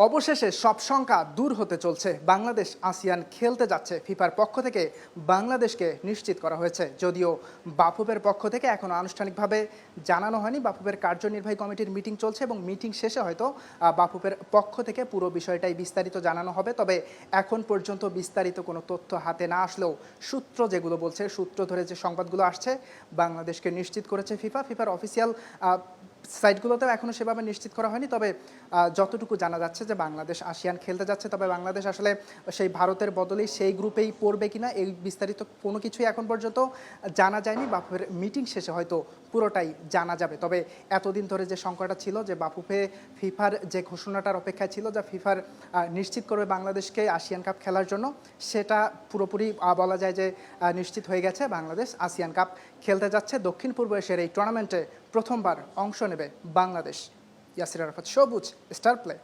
অবশেষে সব শঙ্কা দূর হতে চলছে। বাংলাদেশ আসিয়ান খেলতে যাচ্ছে। ফিফার পক্ষ থেকে বাংলাদেশকে নিশ্চিত করা হয়েছে। যদিও বাফুফের পক্ষ থেকে এখনো আনুষ্ঠানিকভাবে জানানো হয়নি। বাফুফের কার্যনির্বাহী কমিটির মিটিং চলছে এবং মিটিং শেষে হয়তো বাফুফের পক্ষ থেকে পুরো বিষয়টাই বিস্তারিত জানানো হবে। তবে এখন পর্যন্ত বিস্তারিত কোনো তথ্য হাতে না আসলেও সূত্র যেগুলো বলছে, সূত্র ধরে যে সংবাদগুলো আসছে, বাংলাদেশকে নিশ্চিত করেছে ফিফার অফিসিয়াল সাইটগুলোতেও এখনও সেভাবে নিশ্চিত করা হয়নি। তবে যতটুকু জানা যাচ্ছে যে বাংলাদেশ আসিয়ান খেলতে যাচ্ছে। তবে বাংলাদেশ আসলে সেই ভারতের বদলেই সেই গ্রুপেই পড়বে কিনা এই বিস্তারিত কোনো কিছুই এখন পর্যন্ত জানা যায়নি। বাফুফের মিটিং শেষে হয়তো পুরোটাই জানা যাবে। তবে এতদিন ধরে যে সংখ্যাটা ছিল যে বাফুফে ফিফার যে ঘোষণাটার অপেক্ষায় ছিল, যা ফিফার নিশ্চিত করবে বাংলাদেশকে আসিয়ান কাপ খেলার জন্য, সেটা পুরোপুরি বলা যায় যে নিশ্চিত হয়ে গেছে। বাংলাদেশ আসিয়ান কাপ খেলতে যাচ্ছে। দক্ষিণ পূর্ব এশিয়ার এই টুর্নামেন্টে প্রথমবার অংশ নেবে বাংলাদেশ। ইয়াসির আরাফাত, সবুজ, স্টার প্লে।